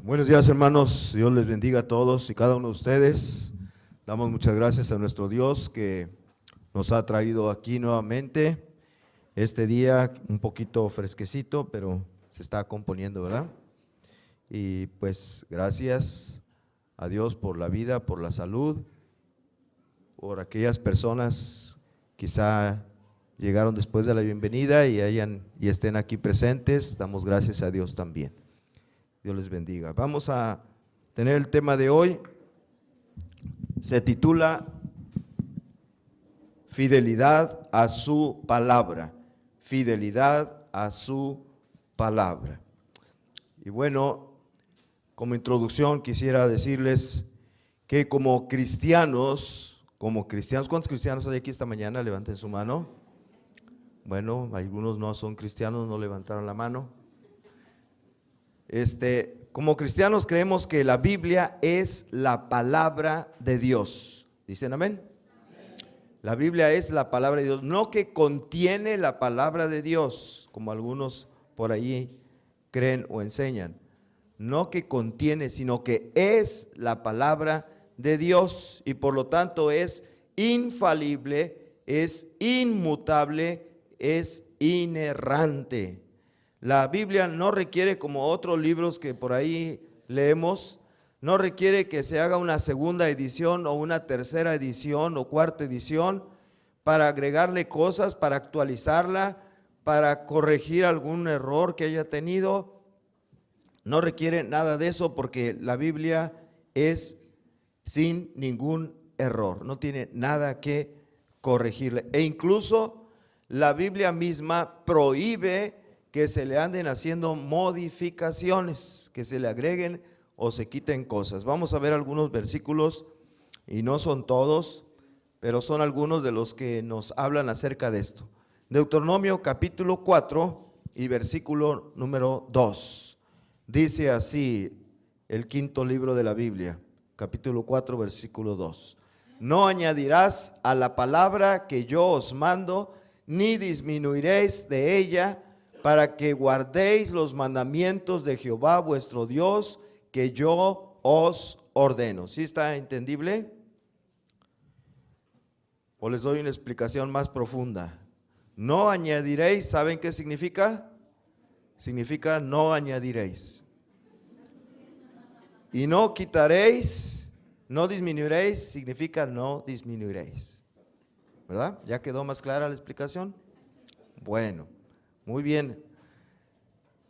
Buenos días, hermanos. Dios les bendiga a todos y cada uno de ustedes. Damos muchas gracias a nuestro Dios que nos ha traído aquí nuevamente. Este día un poquito fresquecito, pero se está componiendo, ¿verdad? Y pues gracias a Dios por la vida, por la salud, por aquellas personas quizá llegaron después de la bienvenida y estén aquí presentes. Damos gracias a Dios también. Dios les bendiga. Vamos a tener el tema de hoy. Se titula Fidelidad a su palabra. Fidelidad a su palabra. Y bueno, como introducción quisiera decirles que como cristianos, ¿cuántos cristianos hay aquí esta mañana? Levanten su mano. Bueno, algunos no son cristianos, no levantaron la mano. Como cristianos creemos que la Biblia es la palabra de Dios. ¿Dicen amén? Amén. La Biblia es la palabra de Dios, no que contiene la palabra de Dios, como algunos por ahí creen o enseñan. No que contiene, sino que es la palabra de Dios y por lo tanto es infalible, es inmutable, es inerrante. La Biblia no requiere, como otros libros que por ahí leemos, no requiere que se haga una segunda edición o una tercera edición o cuarta edición para agregarle cosas, para actualizarla, para corregir algún error que haya tenido. No requiere nada de eso porque la Biblia es sin ningún error, no tiene nada que corregirle. E incluso la Biblia misma prohíbe que se le anden haciendo modificaciones, que se le agreguen o se quiten cosas. Vamos a ver algunos versículos, y no son todos, pero son algunos de los que nos hablan acerca de esto. Deuteronomio capítulo 4 y versículo número 2. Dice así el quinto libro de la Biblia, capítulo 4, versículo 2. No añadirás a la palabra que yo os mando, ni disminuiréis de ella, para que guardéis los mandamientos de Jehová vuestro Dios, que yo os ordeno. ¿Sí está entendible? O les doy una explicación más profunda. No añadiréis, ¿saben qué significa? Significa no añadiréis. Y no quitaréis, no disminuiréis, significa no disminuiréis. ¿Verdad? ¿Ya quedó más clara la explicación? Bueno. Muy bien.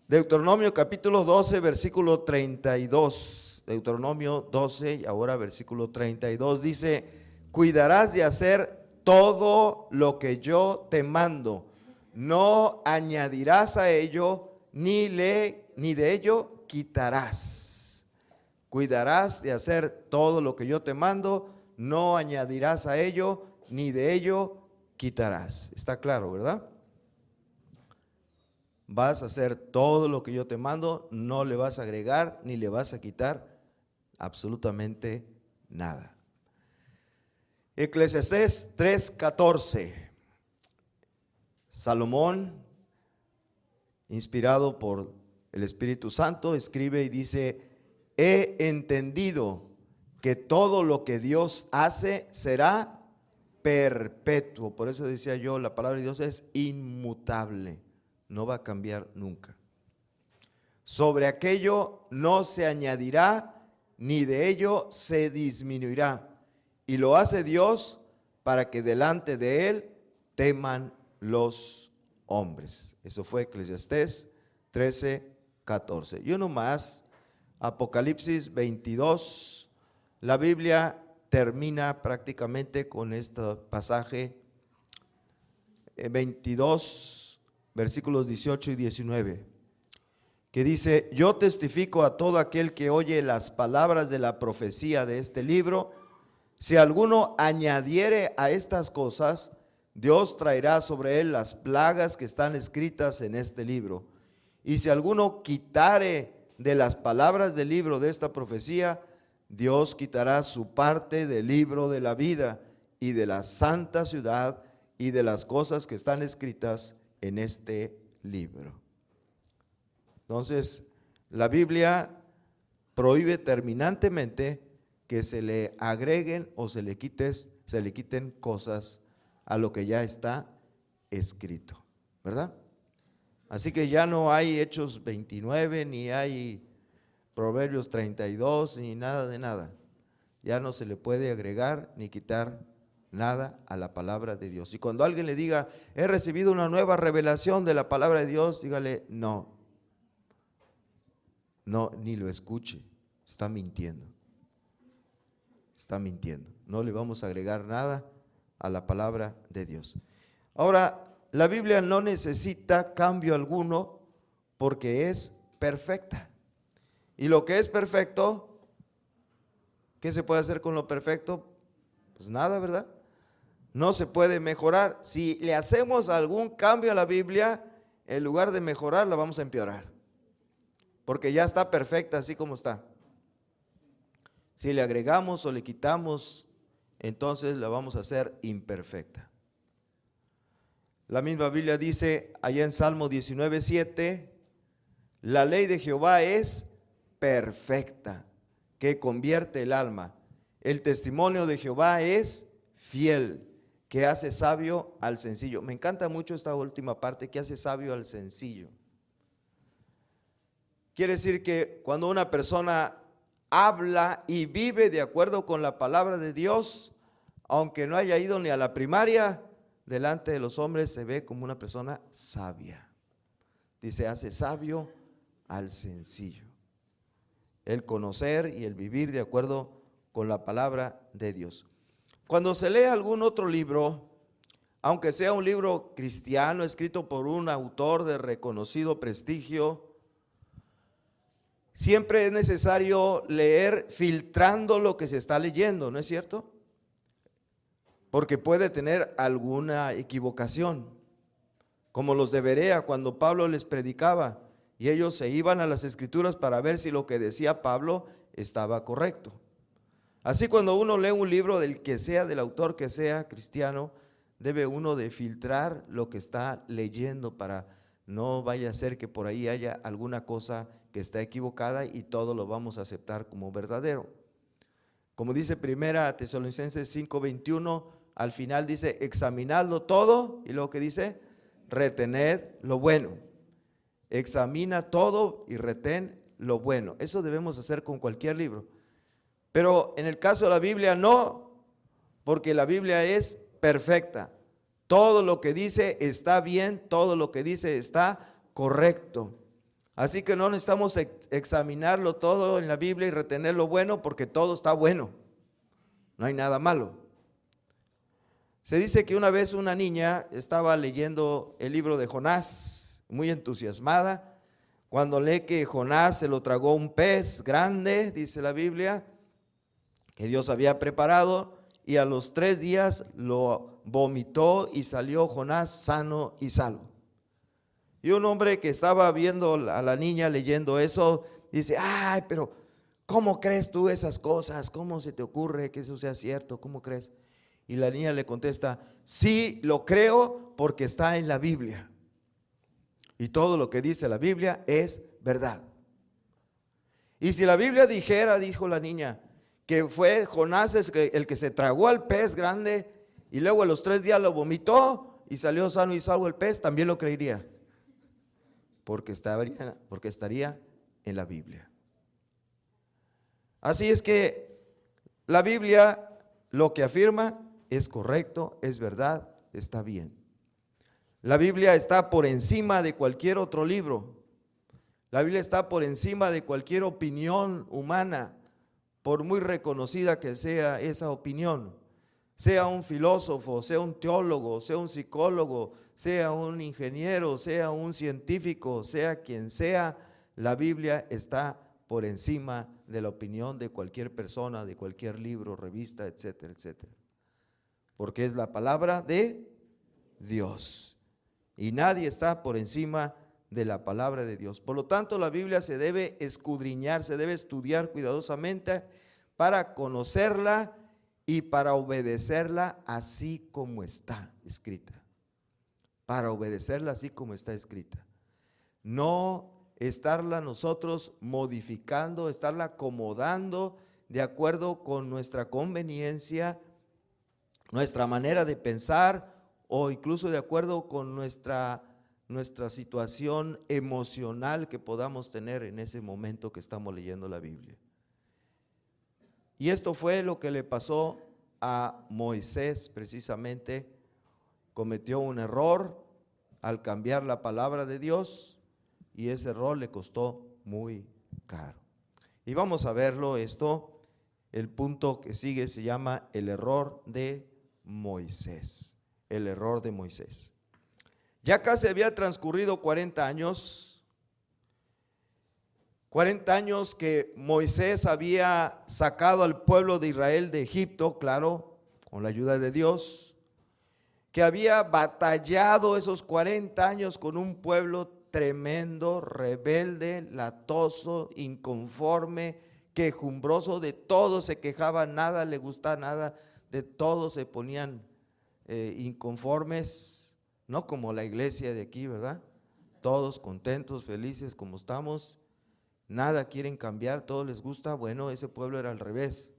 Deuteronomio capítulo 12, versículo 32. Deuteronomio 12, y ahora versículo 32 dice: cuidarás de hacer todo lo que yo te mando. No añadirás a ello, ni de ello quitarás. Cuidarás de hacer todo lo que yo te mando, no añadirás a ello, ni de ello quitarás. Está claro, ¿verdad? Vas a hacer todo lo que yo te mando, no le vas a agregar ni le vas a quitar absolutamente nada. Eclesiastés 3:14. Salomón, inspirado por el Espíritu Santo, escribe y dice: he entendido que todo lo que Dios hace será perpetuo. Por eso decía yo, la palabra de Dios es inmutable. No va a cambiar nunca. Sobre aquello no se añadirá, ni de ello se disminuirá. Y lo hace Dios para que delante de Él teman los hombres. Eso fue Eclesiastés 13:14. Y uno más, Apocalipsis 22. La Biblia termina prácticamente con este pasaje 22. Versículos 18 y 19, que dice: yo testifico a todo aquel que oye las palabras de la profecía de este libro, si alguno añadiere a estas cosas, Dios traerá sobre él las plagas que están escritas en este libro. Y si alguno quitare de las palabras del libro de esta profecía, Dios quitará su parte del libro de la vida y de la santa ciudad y de las cosas que están escritas en este libro. Entonces, la Biblia prohíbe terminantemente que se le agreguen o se le quiten cosas a lo que ya está escrito, ¿verdad? Así que ya no hay Hechos 29, ni hay Proverbios 32, ni nada de nada. Ya no se le puede agregar ni quitar nada a la palabra de Dios. Y cuando alguien le diga, he recibido una nueva revelación de la palabra de Dios, dígale, no, ni lo escuche, está mintiendo. Está mintiendo. No le vamos a agregar nada a la palabra de Dios. Ahora, la Biblia no necesita cambio alguno porque es perfecta. Y lo que es perfecto, ¿qué se puede hacer con lo perfecto? Pues nada, ¿verdad? No se puede mejorar. Si le hacemos algún cambio a la Biblia, en lugar de mejorar, la vamos a empeorar. Porque ya está perfecta así como está. Si le agregamos o le quitamos, entonces la vamos a hacer imperfecta. La misma Biblia dice allá en Salmo 19:7, la ley de Jehová es perfecta, que convierte el alma. El testimonio de Jehová es fiel, que hace sabio al sencillo. Me encanta mucho esta última parte, que hace sabio al sencillo. Quiere decir que cuando una persona habla y vive de acuerdo con la palabra de Dios, aunque no haya ido ni a la primaria, delante de los hombres se ve como una persona sabia. Dice, hace sabio al sencillo. El conocer y el vivir de acuerdo con la palabra de Dios. Cuando se lee algún otro libro, aunque sea un libro cristiano escrito por un autor de reconocido prestigio, siempre es necesario leer filtrando lo que se está leyendo, ¿no es cierto? Porque puede tener alguna equivocación, como los de Berea cuando Pablo les predicaba y ellos se iban a las escrituras para ver si lo que decía Pablo estaba correcto. Así cuando uno lee un libro del que sea, del autor que sea cristiano, debe uno de filtrar lo que está leyendo para no vaya a ser que por ahí haya alguna cosa que está equivocada y todo lo vamos a aceptar como verdadero. Como dice 1 Tesalonicenses 5:21, al final dice, examinadlo todo, y luego que dice, retened lo bueno. Examina todo y retén lo bueno. Eso debemos hacer con cualquier libro. Pero en el caso de la Biblia no, porque la Biblia es perfecta. Todo lo que dice está bien, todo lo que dice está correcto. Así que no necesitamos examinarlo todo en la Biblia y retener lo bueno, porque todo está bueno. No hay nada malo. Se dice que una vez una niña estaba leyendo el libro de Jonás, muy entusiasmada, cuando lee que Jonás se lo tragó un pez grande, dice la Biblia, que Dios había preparado, y a los 3 días lo vomitó y salió Jonás sano y salvo. Y un hombre que estaba viendo a la niña leyendo eso, dice, ay, pero ¿cómo crees tú esas cosas? ¿Cómo se te ocurre que eso sea cierto? ¿Cómo crees? Y la niña le contesta, sí, lo creo porque está en la Biblia. Y todo lo que dice la Biblia es verdad. Y si la Biblia dijera, dijo la niña, que fue Jonás el que se tragó al pez grande y luego a los 3 días lo vomitó y salió sano y salvo el pez, también lo creería. Porque estaría en la Biblia. Así es que la Biblia lo que afirma es correcto, es verdad, está bien. La Biblia está por encima de cualquier otro libro. La Biblia está por encima de cualquier opinión humana, por muy reconocida que sea esa opinión. Sea un filósofo, sea un teólogo, sea un psicólogo, sea un ingeniero, sea un científico, sea quien sea, la Biblia está por encima de la opinión de cualquier persona, de cualquier libro, revista, etcétera, etcétera. Porque es la palabra de Dios. Y nadie está por encima de la palabra de Dios. Por lo tanto, la Biblia se debe escudriñar, se debe estudiar cuidadosamente para conocerla y para obedecerla así como está escrita. Para obedecerla así como está escrita. No estarla nosotros modificando, estarla acomodando de acuerdo con nuestra conveniencia, nuestra manera de pensar o incluso de acuerdo con nuestra situación emocional que podamos tener en ese momento que estamos leyendo la Biblia. Y esto fue lo que le pasó a Moisés precisamente. Cometió un error al cambiar la palabra de Dios y ese error le costó muy caro. Y vamos a verlo esto, el punto que sigue se llama el error de Moisés. El error de Moisés. Ya casi había transcurrido 40 años. 40 años que Moisés había sacado al pueblo de Israel de Egipto, claro, con la ayuda de Dios, que había batallado esos 40 años con un pueblo tremendo, rebelde, latoso, inconforme, quejumbroso, de todo se quejaba, nada le gustaba, nada, de todo se ponían inconformes, no como la iglesia de aquí, ¿verdad? Todos contentos, felices como estamos. Nada quieren cambiar, todo les gusta. Bueno, ese pueblo era al revés.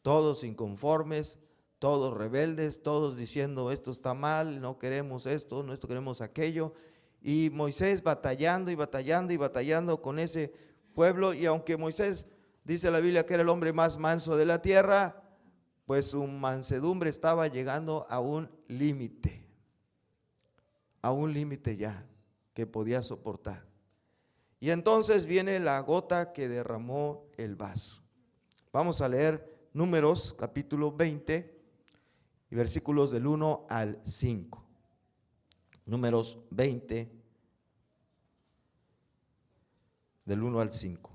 Todos inconformes, todos rebeldes, todos diciendo esto está mal, no queremos esto, no queremos aquello. Y Moisés batallando y batallando y batallando con ese pueblo. Y aunque Moisés dice la Biblia que era el hombre más manso de la tierra, pues su mansedumbre estaba llegando a un límite ya que podía soportar. Y entonces viene la gota que derramó el vaso. Vamos a leer Números capítulo 20 y versículos del 1 al 5. Números 20 del 1 al 5.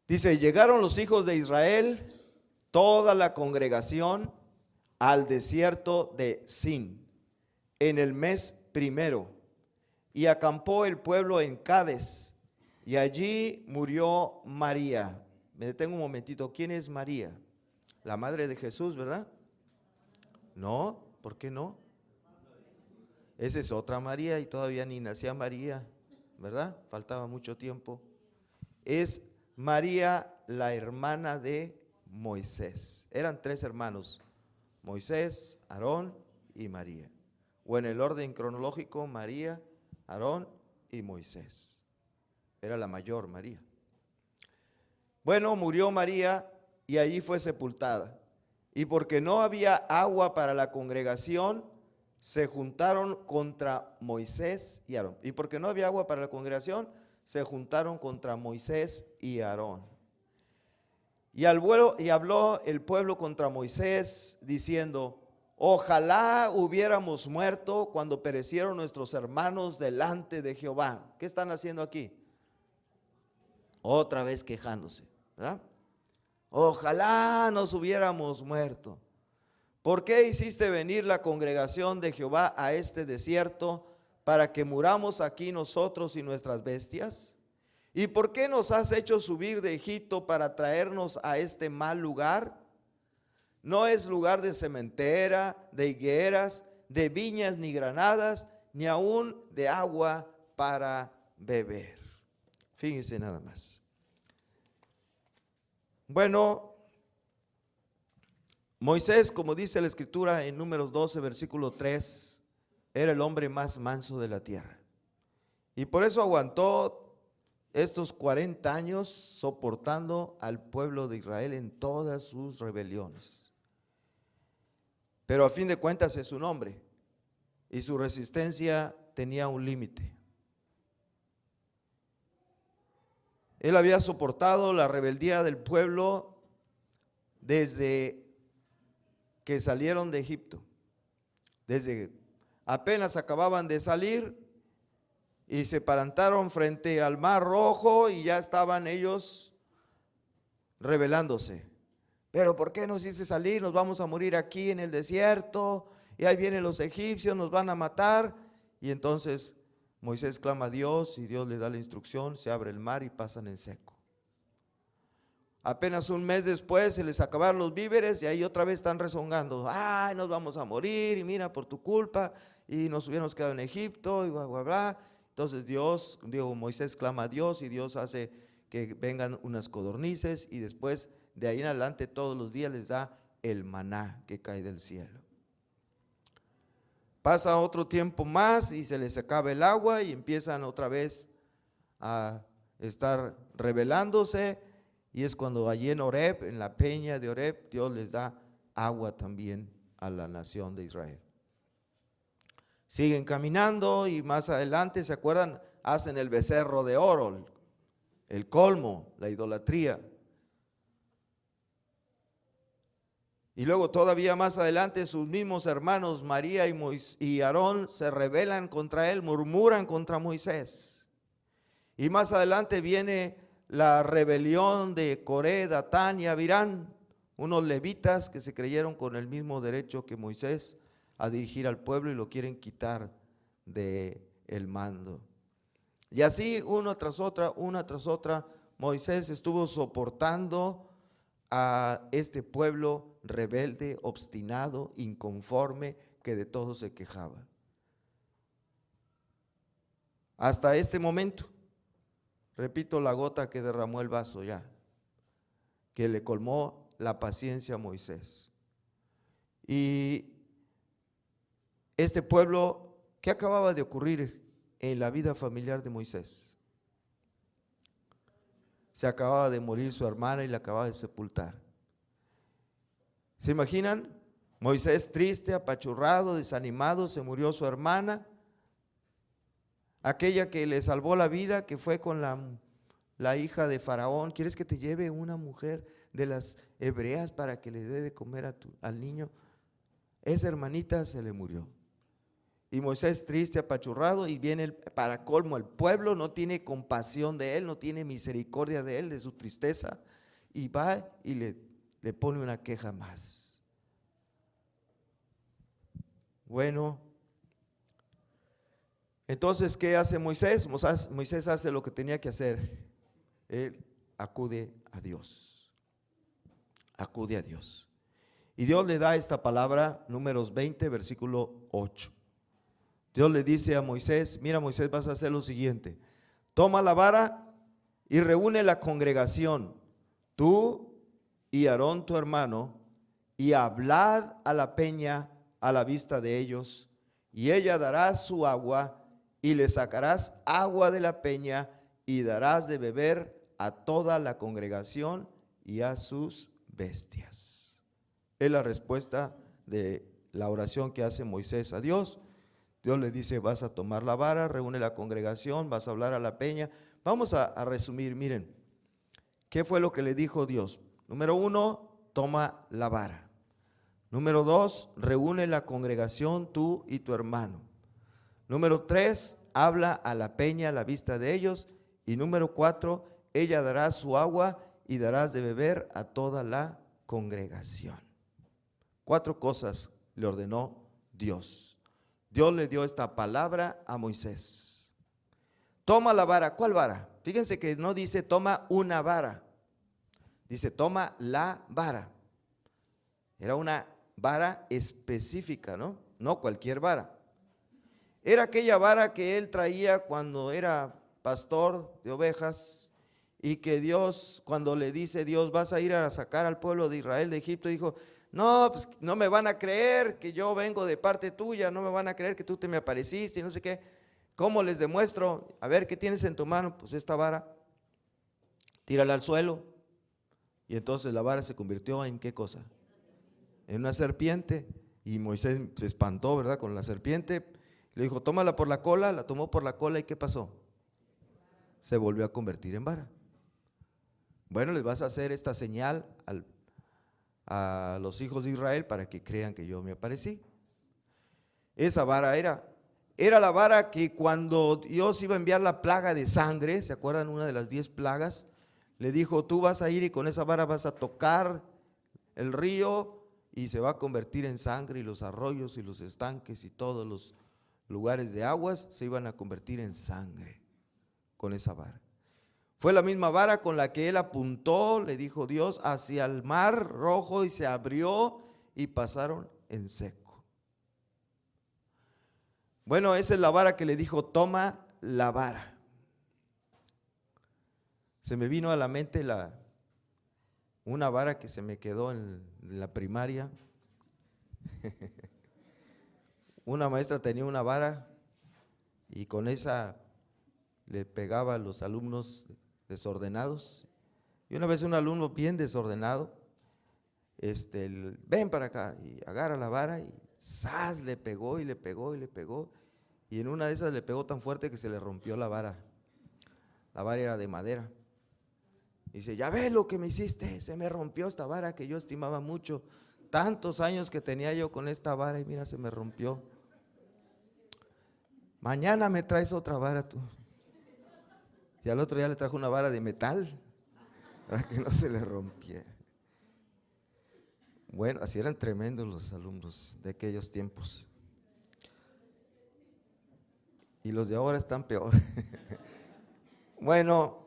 Dice: llegaron los hijos de Israel, toda la congregación, al desierto de Sin, en el mes primero. Y acampó el pueblo en Cades, y allí murió María. Me detengo un momentito. ¿Quién es María? La madre de Jesús, ¿verdad? No, ¿por qué no? Esa es otra María y todavía ni nacía María, ¿verdad? Faltaba mucho tiempo. Es María, la hermana de Moisés. Eran 3 hermanos: Moisés, Aarón y María. O en el orden cronológico, María, Aarón y Moisés. Era la mayor, María. Bueno, murió María y allí fue sepultada. Y porque no había agua para la congregación, se juntaron contra Moisés y Aarón. Y porque no había agua para la congregación, se juntaron contra Moisés y Aarón. Y habló el pueblo contra Moisés, diciendo: ojalá hubiéramos muerto cuando perecieron nuestros hermanos delante de Jehová. ¿Qué están haciendo aquí? Otra vez quejándose, ¿verdad? Ojalá nos hubiéramos muerto. ¿Por qué hiciste venir la congregación de Jehová a este desierto para que muramos aquí nosotros y nuestras bestias? ¿Y por qué nos has hecho subir de Egipto para traernos a este mal lugar? No es lugar de sementera, de higueras, de viñas ni granadas, ni aún de agua para beber. Fíjense nada más. Bueno, Moisés, como dice la escritura en Números 12, versículo 3, era el hombre más manso de la tierra. Y por eso aguantó estos 40 años soportando al pueblo de Israel en todas sus rebeliones. Pero a fin de cuentas es un hombre y su resistencia tenía un límite. Él había soportado la rebeldía del pueblo desde que salieron de Egipto. Desde apenas acababan de salir y se plantaron frente al Mar Rojo y ya estaban ellos rebelándose. Pero ¿por qué nos hiciste salir? Nos vamos a morir aquí en el desierto y ahí vienen los egipcios, nos van a matar. Y entonces Moisés clama a Dios y Dios le da la instrucción, se abre el mar y pasan en seco. Apenas un mes después se les acabaron los víveres y ahí otra vez están rezongando. Ay, nos vamos a morir y mira por tu culpa y nos hubiéramos quedado en Egipto y bla, bla, bla. Entonces Moisés clama a Dios y Dios hace que vengan unas codornices y después de ahí en adelante todos los días les da el maná que cae del cielo. Pasa otro tiempo más y se les acaba el agua y empiezan otra vez a estar rebelándose, y es cuando allí en Horeb, en la peña de Horeb, Dios les da agua también a la nación de Israel. Siguen caminando y más adelante, ¿se acuerdan? Hacen el becerro de oro, el colmo, la idolatría. Y luego todavía más adelante sus mismos hermanos María y Aarón se rebelan contra él, murmuran contra Moisés. Y más adelante viene la rebelión de Coré, Datán y Abirán, unos levitas que se creyeron con el mismo derecho que Moisés a dirigir al pueblo y lo quieren quitar del mando. Y así una tras otra, Moisés estuvo soportando a este pueblo rebelde, obstinado, inconforme, que de todo se quejaba. Hasta este momento, repito, la gota que derramó el vaso ya, que le colmó la paciencia a Moisés. Y este pueblo, ¿qué acababa de ocurrir en la vida familiar de Moisés? Se acababa de morir su hermana y la acababa de sepultar. ¿Se imaginan? Moisés triste, apachurrado, desanimado, se murió su hermana, aquella que le salvó la vida, que fue con la hija de Faraón. ¿Quieres que te lleve una mujer de las hebreas para que le dé de comer al niño? Esa hermanita se le murió. Y Moisés triste, apachurrado, y viene para colmo el pueblo, no tiene compasión de él, no tiene misericordia de él, de su tristeza, y va y le pone una queja más. Bueno, entonces, ¿qué hace Moisés? Moisés hace lo que tenía que hacer. Él acude a Dios. Acude a Dios. Y Dios le da esta palabra, Números 20, versículo 8. Dios le dice a Moisés: mira, Moisés, vas a hacer lo siguiente. Toma la vara y reúne la congregación, tú y Aarón tu hermano, y hablad a la peña a la vista de ellos, y ella dará su agua, y le sacarás agua de la peña, y darás de beber a toda la congregación y a sus bestias. Es la respuesta de la oración que hace Moisés a Dios. Dios le dice: vas a tomar la vara, reúne la congregación, vas a hablar a la peña. Vamos a resumir, miren, ¿qué fue lo que le dijo Dios? Número 1, toma la vara. Número 2, reúne la congregación, tú y tu hermano. Número 3, habla a la peña a la vista de ellos. Y número 4, ella dará su agua y darás de beber a toda la congregación. 4 cosas le ordenó Dios. Dios le dio esta palabra a Moisés. Toma la vara. ¿Cuál vara? Fíjense que no dice toma una vara, dice toma la vara. Era una vara específica, ¿no? No cualquier vara. Era aquella vara que él traía cuando era pastor de ovejas, y que Dios, cuando le dice Dios: vas a ir a sacar al pueblo de Israel de Egipto, dijo: no, pues no me van a creer que yo vengo de parte tuya, no me van a creer que tú te me apareciste y no sé qué. ¿Cómo les demuestro? A ver, ¿qué tienes en tu mano? Pues esta vara. Tírala al suelo. Y entonces la vara se convirtió en ¿qué cosa? En una serpiente. Y Moisés se espantó, ¿verdad? Con la serpiente. Le dijo: tómala por la cola. La tomó por la cola, ¿y qué pasó? Se volvió a convertir en vara. Bueno, les vas a hacer esta señal a los hijos de Israel para que crean que yo me aparecí. Esa vara era la vara que cuando Dios iba a enviar la plaga de sangre, ¿se acuerdan? Una de las 10 plagas, le dijo: tú vas a ir y con esa vara vas a tocar el río y se va a convertir en sangre, y los arroyos y los estanques y todos los lugares de aguas se iban a convertir en sangre con esa vara. Fue la misma vara con la que él apuntó, le dijo Dios, hacia el mar Rojo, y se abrió y pasaron en seco. Bueno, esa es la vara que le dijo: toma la vara. Se me vino a la mente una vara que se me quedó en la primaria. Una maestra tenía una vara y con esa le pegaba a los alumnos desordenados. Y una vez un alumno bien desordenado, ven para acá, y agarra la vara y ¡zas! Le pegó y le pegó y le pegó. Y en una de esas le pegó tan fuerte que se le rompió la vara. La vara era de madera. Dice, ya ves lo que me hiciste, se me rompió esta vara que yo estimaba mucho. Tantos años que tenía yo con esta vara y mira, se me rompió. Mañana me traes otra vara tú. Y al otro día le trajo una vara de metal para que no se le rompiera. Bueno, así eran tremendos los alumnos de aquellos tiempos. Y los de ahora están peor. Bueno,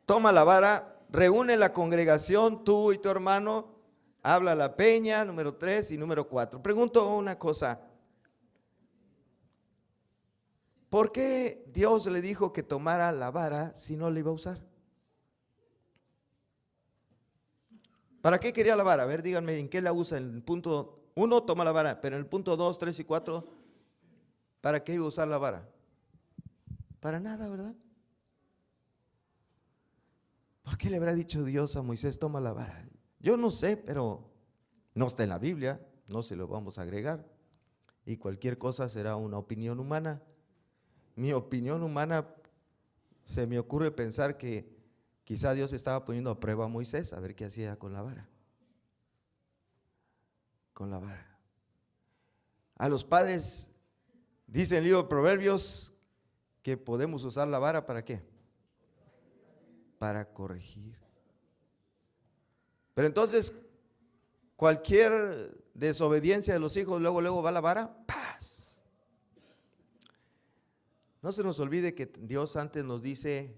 toma la vara, reúne la congregación, tú y tu hermano, habla la peña, número 3 y número 4. Pregunto una cosa. ¿Por qué Dios le dijo que tomara la vara si no la iba a usar? ¿Para qué quería la vara? A ver, díganme, ¿en qué la usa? En el punto 1 toma la vara, pero en el punto 2, 3 y 4, ¿para qué iba a usar la vara? Para nada, ¿verdad? ¿Por qué le habrá dicho Dios a Moisés, toma la vara? Yo no sé, pero no está en la Biblia, no se lo vamos a agregar. Y cualquier cosa será una opinión humana. Mi opinión humana, se me ocurre pensar que quizá Dios estaba poniendo a prueba a Moisés, a ver qué hacía con la vara. Con la vara. A los padres, dice el libro de Proverbios, que podemos usar la vara ¿para qué? Para corregir. Pero entonces, cualquier desobediencia de los hijos, luego va la vara, ¡paz! No se nos olvide que Dios antes nos dice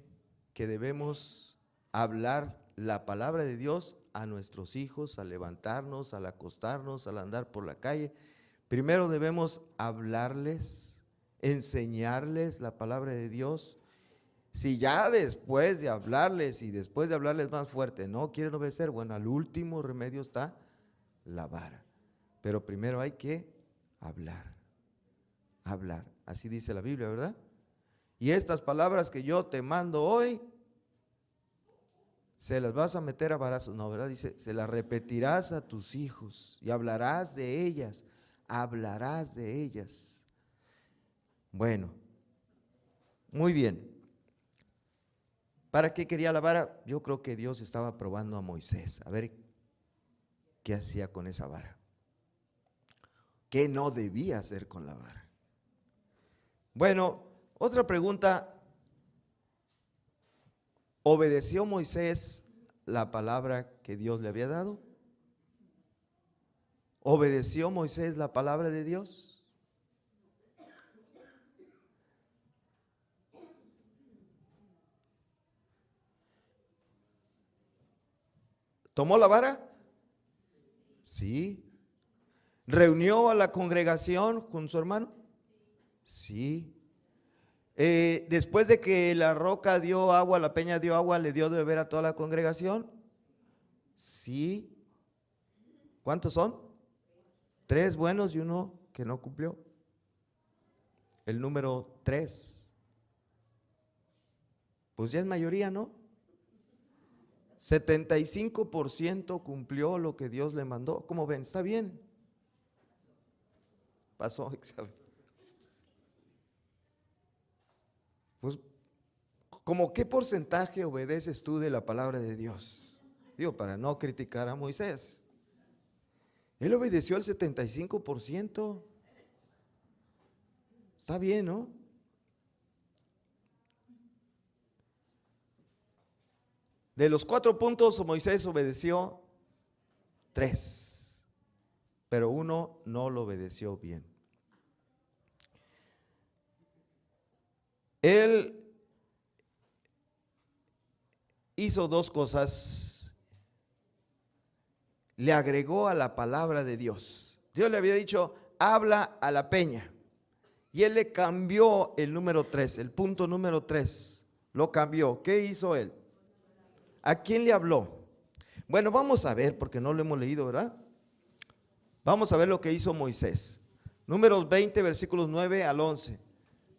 que debemos hablar la palabra de Dios a nuestros hijos, al levantarnos, al acostarnos, al andar por la calle. Primero debemos hablarles, enseñarles la palabra de Dios. Si ya después de hablarles y después de hablarles más fuerte no quieren obedecer, bueno, al último remedio está la vara. Pero primero hay que hablar. Así dice la Biblia, ¿verdad? Y estas palabras que yo te mando hoy, se las vas a meter a varazos, no, ¿verdad? Dice, se las repetirás a tus hijos y hablarás de ellas. Bueno, muy bien. ¿Para qué quería la vara? Yo creo que Dios estaba probando a Moisés, a ver qué hacía con esa vara. ¿Qué no debía hacer con la vara? Bueno, otra pregunta. ¿Obedeció Moisés la palabra que Dios le había dado? ¿Obedeció Moisés la palabra de Dios? ¿Tomó la vara? Sí. ¿Reunió a la congregación con su hermano? Sí. Después de que la roca dio agua, la peña dio agua, ¿le dio de beber a toda la congregación? Sí. ¿Cuántos son? 3 buenos y uno que no cumplió. El número 3. Pues ya es mayoría, ¿no? 75% cumplió lo que Dios le mandó. ¿Cómo ven? ¿Está bien? Pasó examen. Pues, ¿cómo qué porcentaje obedeces tú de la palabra de Dios? Digo, para no criticar a Moisés. Él obedeció el 75%. Está bien, ¿no? De los 4 puntos, Moisés obedeció 3, pero uno no lo obedeció bien. Él hizo 2 cosas. Le agregó a la palabra de Dios. Dios le había dicho, habla a la peña. Y él le cambió el número 3, el punto número 3, lo cambió. ¿Qué hizo él? ¿A quién le habló? Bueno, vamos a ver, porque no lo hemos leído, ¿verdad? Vamos a ver lo que hizo Moisés. Números 20, versículos 9 al 11.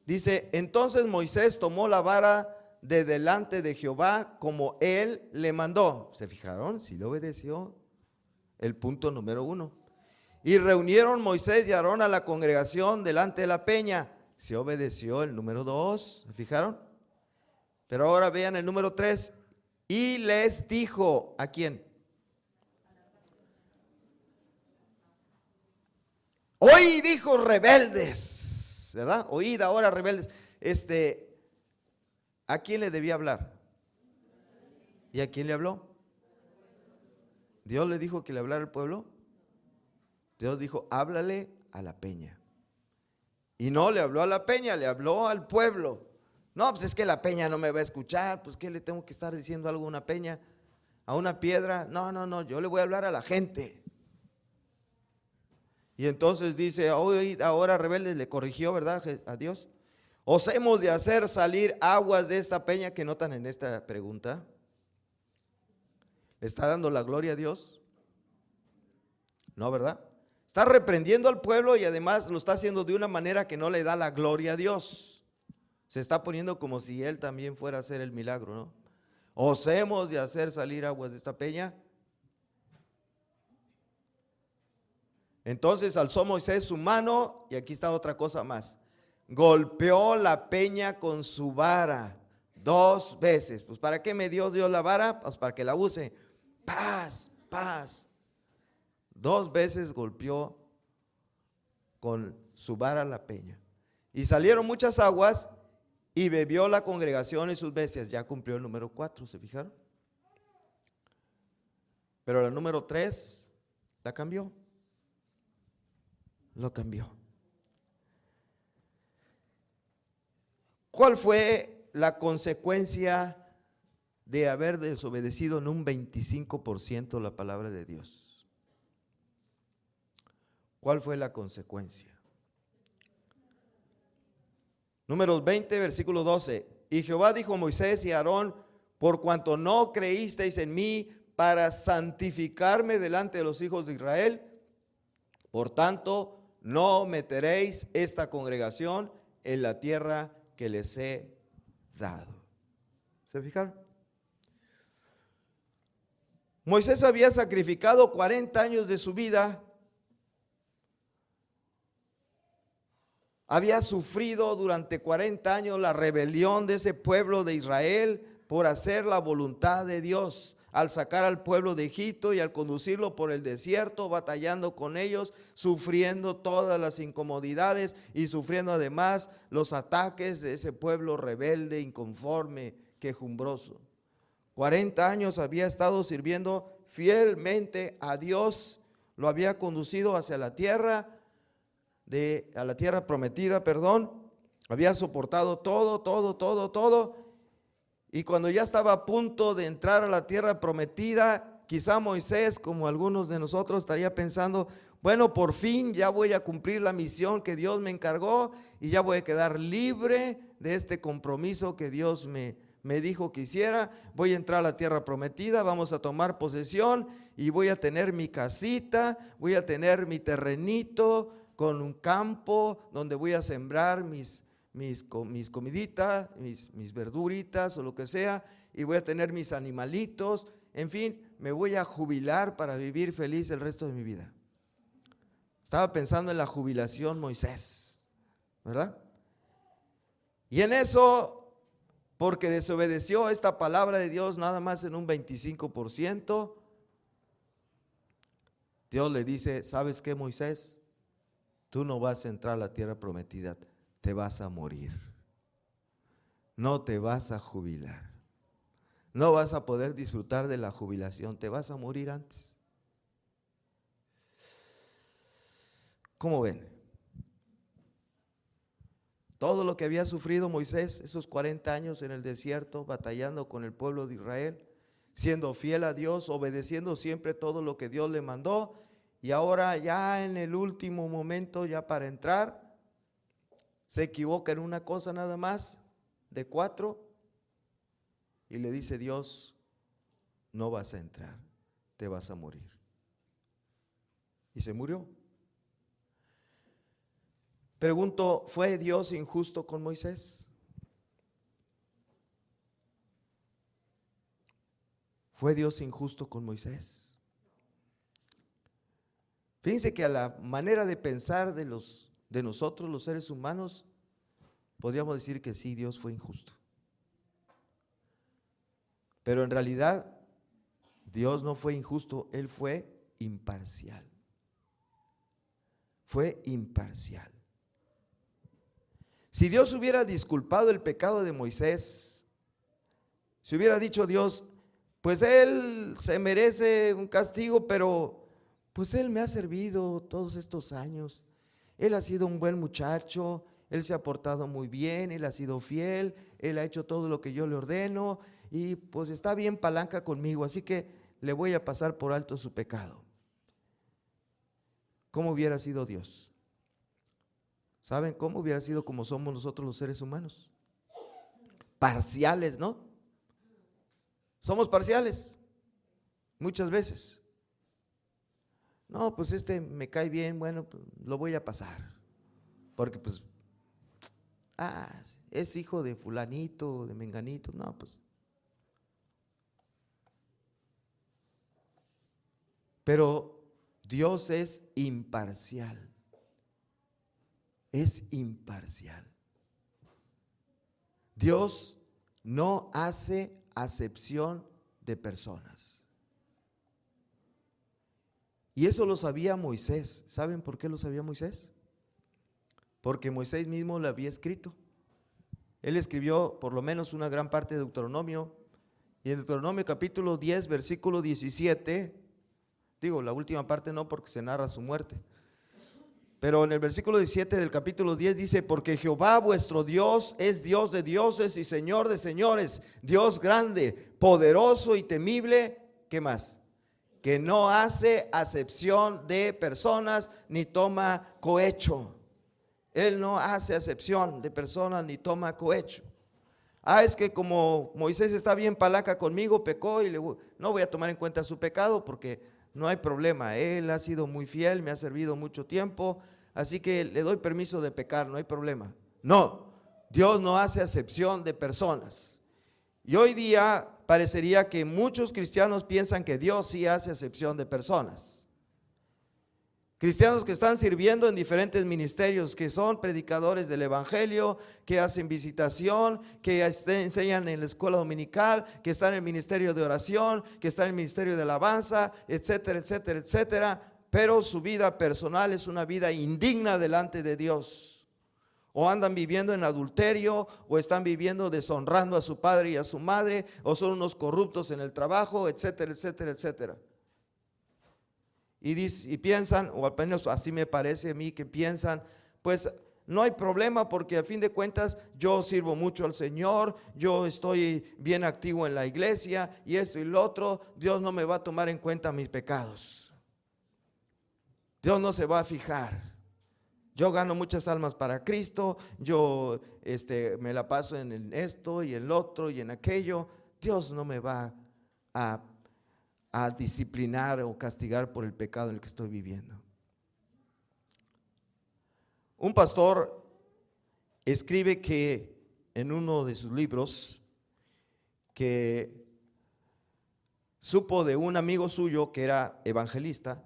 Dice, entonces Moisés tomó la vara de delante de Jehová como él le mandó. ¿Se fijaron? Si le obedeció. El punto número 1. Y reunieron Moisés y Aarón a la congregación delante de la peña. Se obedeció el número 2. ¿Se fijaron? Pero ahora vean el número 3. Y les dijo, ¿a quién? Oíd, hijos rebeldes, ¿verdad? Oíd ahora, rebeldes. ¿A quién le debía hablar? ¿Y a quién le habló? Dios le dijo que le hablara al pueblo. Dios dijo, háblale a la peña. Y no le habló a la peña, le habló al pueblo. No, pues es que la peña no me va a escuchar. Pues ¿qué le tengo que estar diciendo algo a una peña? ¿A una piedra? No, yo le voy a hablar a la gente. Y entonces dice, oíd ahora rebeldes, le corrigió, ¿verdad? A Dios. Os hemos de hacer salir aguas de esta peña. Que notan en esta pregunta. ¿Le está dando la gloria a Dios? No, ¿verdad? Está reprendiendo al pueblo y además lo está haciendo de una manera que no le da la gloria a Dios. Se está poniendo como si él también fuera a hacer el milagro, ¿no? Os hemos de hacer salir aguas de esta peña. Entonces alzó Moisés su mano, y aquí está otra cosa más. Golpeó la peña con su vara 2 veces. Pues ¿para qué me dio Dios la vara? Pues para que la use. Paz, paz. 2 veces golpeó con su vara la peña. Y salieron muchas aguas y bebió la congregación y sus bestias. Ya cumplió el número 4, ¿se fijaron? Pero el número 3 la cambió. Lo cambió. ¿Cuál fue la consecuencia de haber desobedecido en un 25% la palabra de Dios? ¿Cuál fue la consecuencia? Números 20, versículo 12. Y Jehová dijo a Moisés y a Aarón, por cuanto no creísteis en mí para santificarme delante de los hijos de Israel, por tanto, no meteréis esta congregación en la tierra que les he dado. ¿Se fijaron? Moisés había sacrificado 40 años de su vida. Había sufrido durante 40 años la rebelión de ese pueblo de Israel por hacer la voluntad de Dios. Al sacar al pueblo de Egipto y al conducirlo por el desierto, batallando con ellos, sufriendo todas las incomodidades y sufriendo además los ataques de ese pueblo rebelde, inconforme, quejumbroso. 40 años había estado sirviendo fielmente a Dios, lo había conducido hacia la tierra, a la tierra prometida, había soportado todo. Y cuando ya estaba a punto de entrar a la tierra prometida, quizá Moisés, como algunos de nosotros, estaría pensando, bueno, por fin ya voy a cumplir la misión que Dios me encargó y ya voy a quedar libre de este compromiso que Dios me dijo que hiciera. Voy a entrar a la tierra prometida, vamos a tomar posesión y voy a tener mi casita, voy a tener mi terrenito con un campo donde voy a sembrar mis comiditas, mis verduritas o lo que sea, y voy a tener mis animalitos, en fin, me voy a jubilar para vivir feliz el resto de mi vida. Estaba pensando en la jubilación Moisés, ¿verdad? Y en eso, porque desobedeció esta palabra de Dios nada más en un 25%, Dios le dice, ¿sabes qué, Moisés? Tú no vas a entrar a la tierra prometida, te vas a morir. No te vas a jubilar. No vas a poder disfrutar de la jubilación, te vas a morir antes. ¿Cómo ven? Todo lo que había sufrido Moisés, esos 40 años en el desierto, batallando con el pueblo de Israel, siendo fiel a Dios, obedeciendo siempre todo lo que Dios le mandó, y ahora ya en el último momento, ya para entrar, se equivoca en una cosa nada más, de 4, y le dice Dios, no vas a entrar, te vas a morir. Y se murió. Pregunto, ¿fue Dios injusto con Moisés? ¿Fue Dios injusto con Moisés? Fíjense que a la manera de pensar de nosotros los seres humanos, podríamos decir que sí, Dios fue injusto. Pero en realidad, Dios no fue injusto, Él fue imparcial. Fue imparcial. Si Dios hubiera disculpado el pecado de Moisés, si hubiera dicho Dios, pues él se merece un castigo, pero pues él me ha servido todos estos años, él ha sido un buen muchacho, él se ha portado muy bien, él ha sido fiel, él ha hecho todo lo que yo le ordeno y pues está bien palanca conmigo, así que le voy a pasar por alto su pecado. ¿Cómo hubiera sido Dios? ¿Saben cómo hubiera sido como somos nosotros los seres humanos? Parciales, ¿no? Somos parciales, muchas veces. No, pues este me cae bien, bueno, pues lo voy a pasar. Porque pues, es hijo de fulanito, de menganito, no, pues. Pero Dios es imparcial. Es imparcial. Dios no hace acepción de personas. Y eso lo sabía Moisés. ¿Saben por qué lo sabía Moisés? Porque Moisés mismo lo había escrito. Él escribió por lo menos una gran parte de Deuteronomio. Y en Deuteronomio capítulo 10, versículo 17, digo, la última parte no porque se narra su muerte. Pero en el versículo 17 del capítulo 10 dice, porque Jehová vuestro Dios es Dios de dioses y Señor de señores, Dios grande, poderoso y temible, ¿qué más? Que no hace acepción de personas ni toma cohecho. Él no hace acepción de personas ni toma cohecho. Es que como Moisés está bien palanca conmigo, pecó y no voy a tomar en cuenta su pecado porque no hay problema, él ha sido muy fiel, me ha servido mucho tiempo, así que le doy permiso de pecar, no hay problema. No, Dios no hace acepción de personas. Y hoy día parecería que muchos cristianos piensan que Dios sí hace acepción de personas. Cristianos que están sirviendo en diferentes ministerios, que son predicadores del evangelio, que hacen visitación, que enseñan en la escuela dominical, que están en el ministerio de oración, que están en el ministerio de alabanza, etcétera, etcétera, etcétera. Pero su vida personal es una vida indigna delante de Dios. O andan viviendo en adulterio, o están viviendo deshonrando a su padre y a su madre, o son unos corruptos en el trabajo, etcétera, etcétera, etcétera. Y piensan, o al menos así me parece a mí que piensan, pues no hay problema porque a fin de cuentas yo sirvo mucho al Señor, yo estoy bien activo en la iglesia y esto y lo otro, Dios no me va a tomar en cuenta mis pecados. Dios no se va a fijar. Yo gano muchas almas para Cristo, yo me la paso en esto y en lo otro y en aquello. Dios no me va a disciplinar o castigar por el pecado en el que estoy viviendo. Un pastor escribe que en uno de sus libros que supo de un amigo suyo que era evangelista,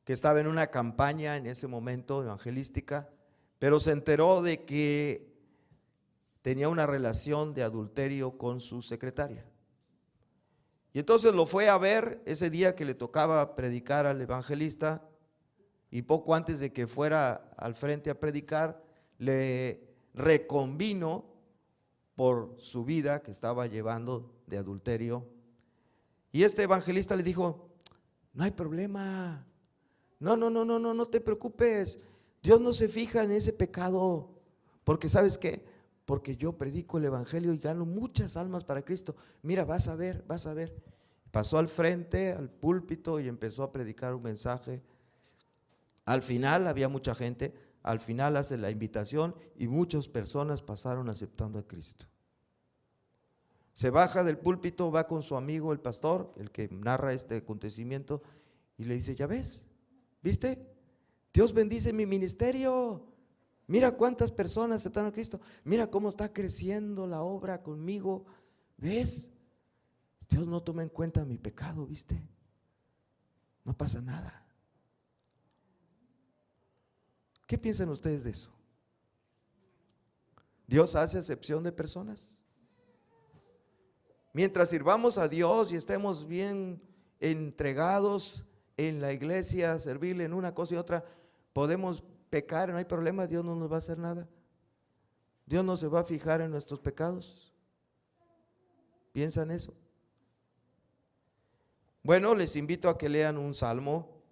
que estaba en una campaña en ese momento evangelística, pero se enteró de que tenía una relación de adulterio con su secretaria. Y entonces lo fue a ver ese día que le tocaba predicar al evangelista, y poco antes de que fuera al frente a predicar, le reconvino por su vida que estaba llevando de adulterio. Y este evangelista le dijo, no hay problema, no te preocupes, Dios no se fija en ese pecado, porque ¿sabes qué? Porque yo predico el evangelio y gano muchas almas para Cristo. Mira, vas a ver. Pasó al frente, al púlpito y empezó a predicar un mensaje. Al final había mucha gente. al final hace la invitación y muchas personas pasaron aceptando a Cristo. Se baja del púlpito, va con su amigo el pastor, el que narra este acontecimiento, y le dice: ya ves, ¿viste? Dios bendice mi ministerio. Mira cuántas personas aceptaron a Cristo. Mira cómo está creciendo la obra conmigo. ¿Ves? Dios no toma en cuenta mi pecado, ¿viste? No pasa nada. ¿Qué piensan ustedes de eso? ¿Dios hace acepción de personas? Mientras sirvamos a Dios y estemos bien entregados en la iglesia, servirle en una cosa y otra, podemos pecar, no hay problema, Dios no nos va a hacer nada. Dios no se va a fijar en nuestros pecados. ¿Piensan eso? Bueno, les invito a que lean un salmo,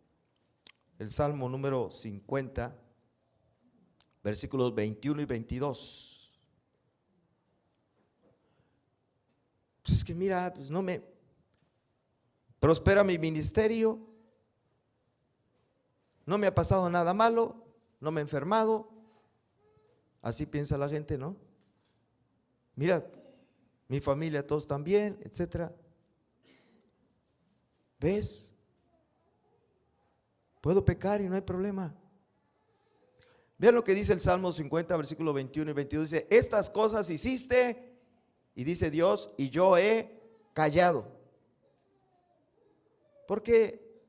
el Salmo número 50, versículos 21 y 22. Pues es que mira, pues no me prospera mi ministerio, no me ha pasado nada malo, no me he enfermado. Así piensa la gente, ¿no? Mira, mi familia todos están bien, etcétera. ¿Ves? Puedo pecar y no hay problema. Vean lo que dice el Salmo 50, versículo 21 y 22. Dice: estas cosas hiciste, y dice Dios, y yo he callado. Porque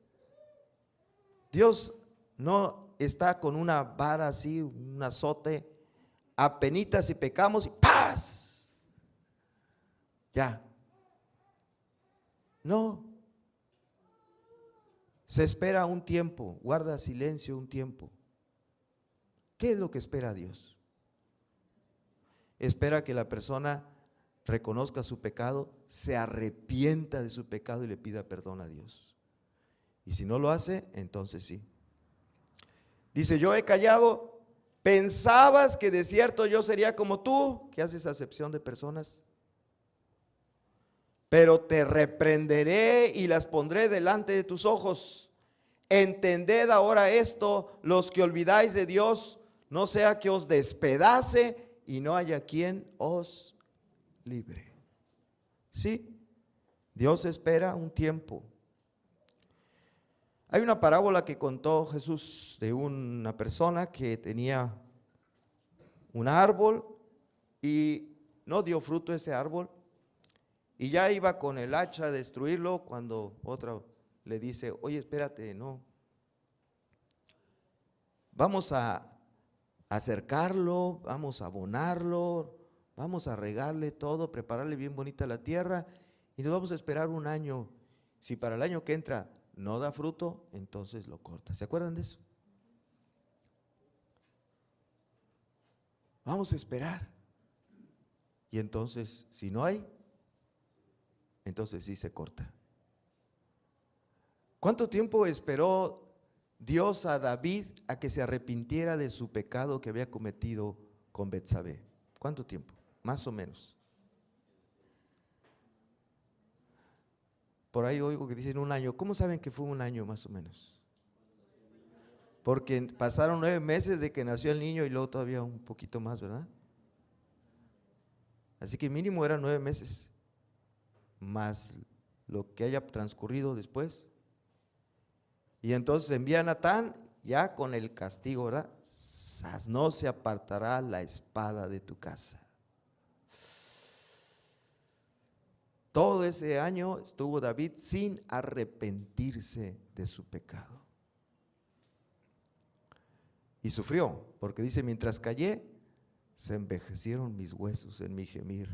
Dios no está con una vara así, un azote, apenitas si pecamos y ¡paz! Ya. No. Se espera un tiempo, guarda silencio un tiempo. ¿Qué es lo que espera Dios? Espera que la persona reconozca su pecado, se arrepienta de su pecado y le pida perdón a Dios. Y si no lo hace, entonces sí. Dice: yo he callado. ¿Pensabas que de cierto yo sería como tú, que haces acepción de personas? Pero te reprenderé y las pondré delante de tus ojos. Entended ahora esto, los que olvidáis de Dios, no sea que os despedace y no haya quien os libre. Sí, Dios espera un tiempo. Hay una parábola que contó Jesús de una persona que tenía un árbol y no dio fruto ese árbol, y ya iba con el hacha a destruirlo cuando otra le dice: oye, espérate, no, vamos a acercarlo, vamos a abonarlo, vamos a regarle todo, prepararle bien bonita la tierra y nos vamos a esperar un año. Si para el año que entra no da fruto, entonces lo corta. ¿Se acuerdan de eso? Vamos a esperar. Y entonces, si no hay, entonces sí se corta. ¿Cuánto tiempo esperó Dios a David a que se arrepintiera de su pecado que había cometido con Betsabé? ¿Cuánto tiempo? Más o menos. Por ahí oigo que dicen un año. ¿Cómo saben que fue un año más o menos? Porque pasaron 9 meses de que nació el niño y luego todavía un poquito más, ¿verdad? Así que mínimo eran 9 meses, más lo que haya transcurrido después. Y entonces envía a Natán ya con el castigo, ¿verdad? No se apartará la espada de tu casa. Todo ese año estuvo David sin arrepentirse de su pecado. Y sufrió, porque dice: mientras callé, se envejecieron mis huesos en mi gemir.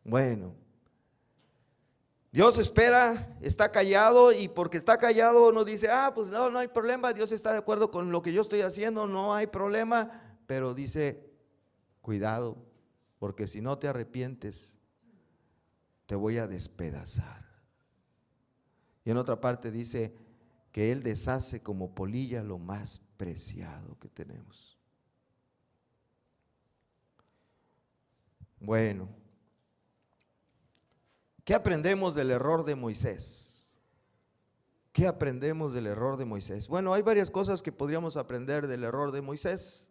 Bueno, Dios espera, está callado, y porque está callado no dice: pues no hay problema, Dios está de acuerdo con lo que yo estoy haciendo, no hay problema. Pero dice: cuidado, porque si no te arrepientes, te voy a despedazar. Y en otra parte dice que Él deshace como polilla lo más preciado que tenemos. Bueno, ¿qué aprendemos del error de Moisés? ¿Qué aprendemos del error de Moisés? Bueno, hay varias cosas que podríamos aprender del error de Moisés,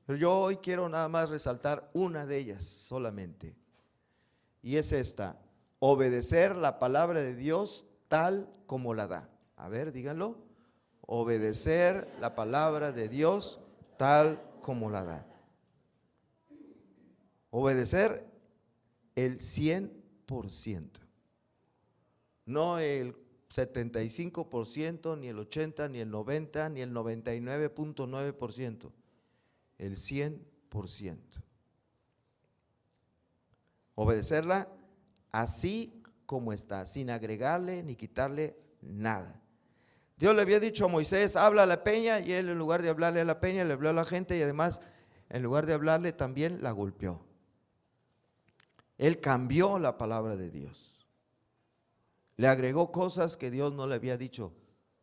pero yo hoy quiero nada más resaltar una de ellas solamente, y es esta: obedecer la palabra de Dios tal como la da. A ver, díganlo: obedecer la palabra de Dios tal como la da. Obedecer el 100%, no el 75%, ni el 80%, ni el 90%, ni el 99.9%, el 100%. Obedecerla así como está, sin agregarle ni quitarle nada. Dios le había dicho a Moisés: habla a la peña, y él, en lugar de hablarle a la peña, le habló a la gente, y además, en lugar de hablarle, también la golpeó. Él cambió la palabra de Dios. Le agregó cosas que Dios no le había dicho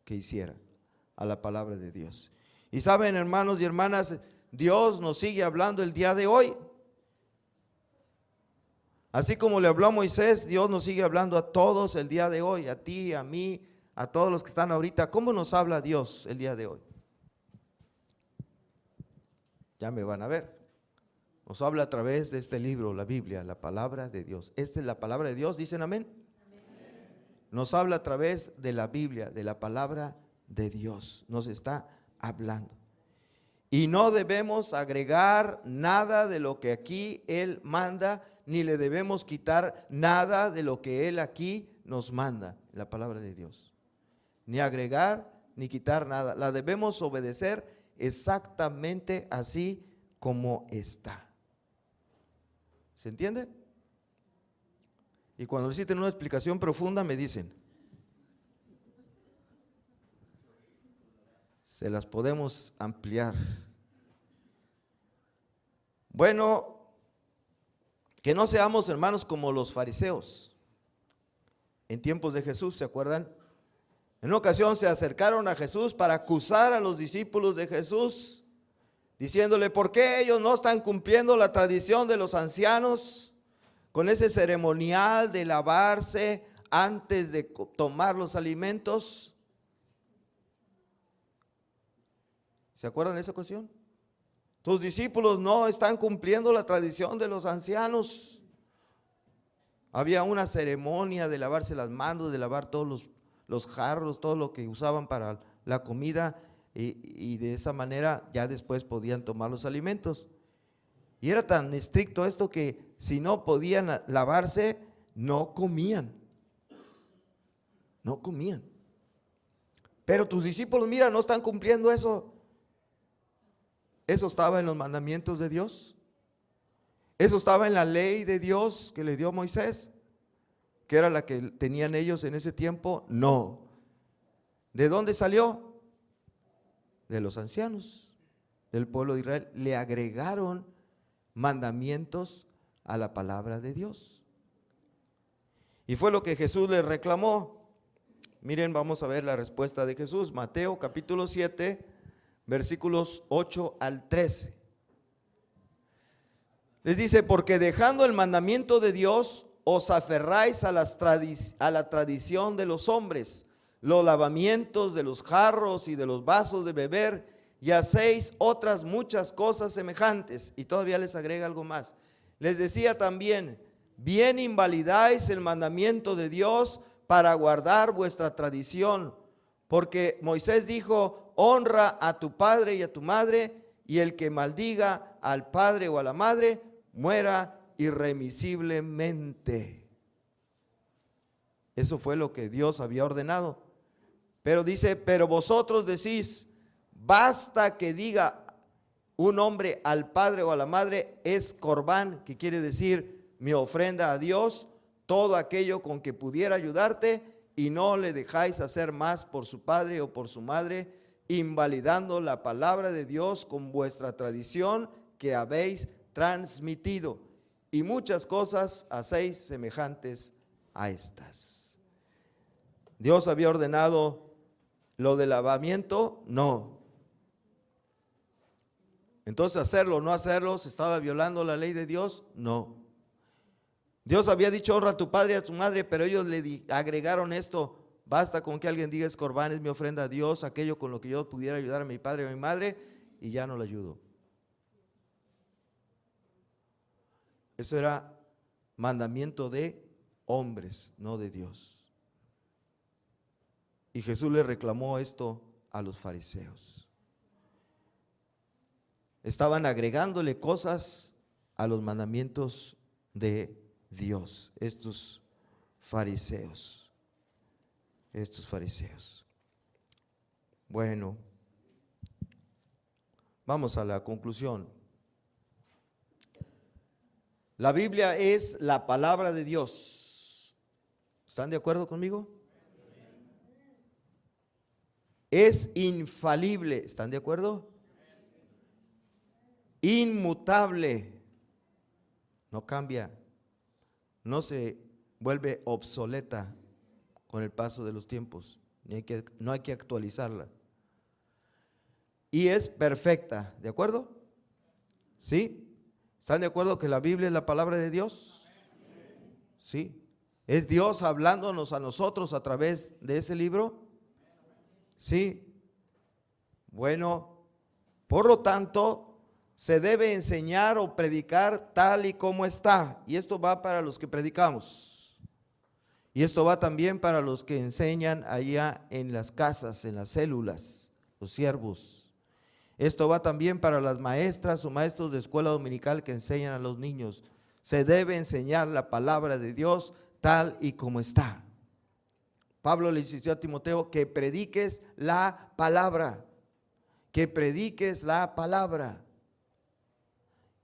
que hiciera a la palabra de Dios. Y saben, hermanos y hermanas, Dios nos sigue hablando el día de hoy. Así como le habló a Moisés, Dios nos sigue hablando a todos el día de hoy, a ti, a mí, a todos los que están ahorita. ¿Cómo nos habla Dios el día de hoy? Ya me van a ver. Nos habla a través de este libro, la Biblia, la palabra de Dios. Esta es la palabra de Dios, ¿dicen amén? Nos habla a través de la Biblia, de la palabra de Dios. Nos está hablando. Y no debemos agregar nada de lo que aquí Él manda, ni le debemos quitar nada de lo que Él aquí nos manda, la palabra de Dios. Ni agregar, ni quitar nada. La debemos obedecer exactamente así como está. ¿Se entiende? Y cuando necesiten una explicación profunda me dicen. Se las podemos ampliar. Bueno, que no seamos, hermanos, como los fariseos en tiempos de Jesús, ¿se acuerdan? En una ocasión se acercaron a Jesús para acusar a los discípulos de Jesús, diciéndole: ¿por qué ellos no están cumpliendo la tradición de los ancianos con ese ceremonial de lavarse antes de tomar los alimentos? ¿Se acuerdan de esa ocasión? Tus discípulos no están cumpliendo la tradición de los ancianos. Había una ceremonia de lavarse las manos, de lavar todos los jarros, todo lo que usaban para la comida, y de esa manera ya después podían tomar los alimentos. Y era tan estricto esto que si no podían lavarse, no comían. No comían. Pero tus discípulos, mira, no están cumpliendo eso. Eso estaba en los mandamientos de Dios. Eso estaba en la ley de Dios que le dio a Moisés, que era la que tenían ellos en ese tiempo. No. ¿De dónde salió? De los ancianos del pueblo de Israel. Le agregaron mandamientos a la palabra de Dios. Y fue lo que Jesús les reclamó. Miren, vamos a ver la respuesta de Jesús. Mateo capítulo 7, versículos 8 al 13. Les dice: porque dejando el mandamiento de Dios, os aferráis a la tradición de los hombres, los lavamientos de los jarros y de los vasos de beber, y hacéis otras muchas cosas semejantes. Y todavía les agrega algo más. Les decía también: bien invalidáis el mandamiento de Dios para guardar vuestra tradición, porque Moisés dijo: honra a tu padre y a tu madre, y el que maldiga al padre o a la madre muera irremisiblemente. Eso fue lo que Dios había ordenado. Pero dice: pero vosotros decís, basta que diga un hombre al padre o a la madre, es corbán, que quiere decir mi ofrenda a Dios, todo aquello con que pudiera ayudarte, y no le dejáis hacer más por su padre o por su madre, invalidando la palabra de Dios con vuestra tradición que habéis transmitido, y muchas cosas hacéis semejantes a estas. ¿Dios había ordenado lo del lavamiento? No. Entonces, hacerlo o no hacerlo, ¿se estaba violando la ley de Dios? No. Dios había dicho: honra a tu padre y a tu madre, pero ellos le agregaron esto: Basta con que alguien diga es corbán, es mi ofrenda a Dios, aquello con lo que yo pudiera ayudar a mi padre o a mi madre, y ya no lo ayudo. Eso era mandamiento de hombres, no de Dios. Y Jesús le reclamó esto a los fariseos. Estaban agregándole cosas a los mandamientos de Dios, estos fariseos. Bueno, vamos a la conclusión. La Biblia es la palabra de Dios. ¿Están de acuerdo conmigo? Es infalible. ¿Están de acuerdo? Inmutable. No cambia. No se vuelve obsoleta con el paso de los tiempos. No hay que actualizarla. Y es perfecta. ¿De acuerdo? ¿Sí? ¿Están de acuerdo que la Biblia es la palabra de Dios? Sí. ¿Es Dios hablándonos a nosotros a través de ese libro? Sí. Bueno, por lo tanto, se debe enseñar o predicar tal y como está. Y esto va para los que predicamos. Y esto va también para los que enseñan allá en las casas, en las células, los siervos. Esto va también para las maestras o maestros de escuela dominical que enseñan a los niños. Se debe enseñar la palabra de Dios tal y como está. Pablo le insistió a Timoteo que prediques la palabra, que prediques la palabra.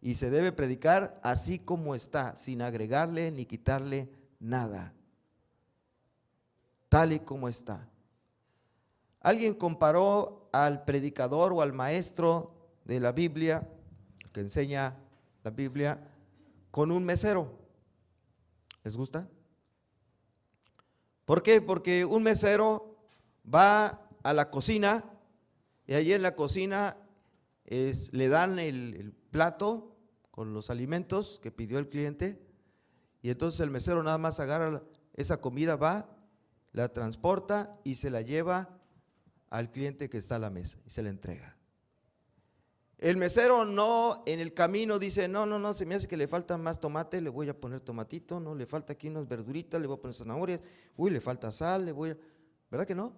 Y se debe predicar así como está, sin agregarle ni quitarle nada. Tal y como está. Alguien comparó al predicador o al maestro de la Biblia, que enseña la Biblia, con un mesero. ¿Les gusta? ¿Por qué? Porque un mesero va a la cocina y allí en la cocina le dan el plato con los alimentos que pidió el cliente y entonces el mesero nada más agarra esa comida, va, la transporta y se la lleva al cliente que está a la mesa y se la entrega. El mesero no en el camino dice, no, se me hace que le falta más tomate, le voy a poner tomatito, no, le falta aquí unas verduritas, le voy a poner zanahorias, le falta sal, ¿verdad que no?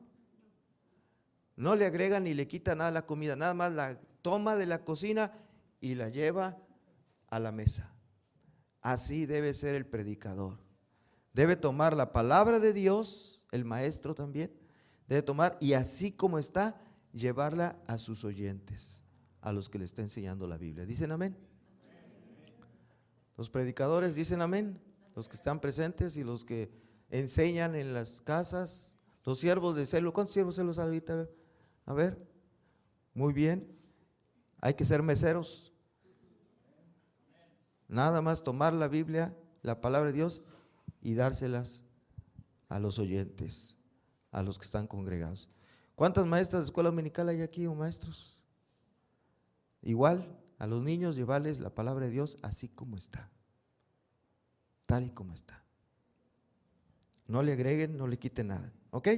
No le agrega ni le quita nada a la comida, nada más la toma de la cocina y la lleva a la mesa. Así debe ser el predicador. Debe tomar la palabra de Dios, el maestro también, debe tomar y así como está, llevarla a sus oyentes, a los que le está enseñando la Biblia. ¿Dicen amén? Los predicadores dicen amén, los que están presentes y los que enseñan en las casas, los siervos de celo. ¿Cuántos siervos celos hay ahorita? A ver, muy bien, hay que ser meseros. Nada más tomar la Biblia, la palabra de Dios y dárselas a los oyentes, a los que están congregados. ¿Cuántas maestras de escuela dominical hay aquí o maestros? Igual, a los niños llevarles la palabra de Dios así como está, tal y como está. No le agreguen, no le quiten nada, ¿ok?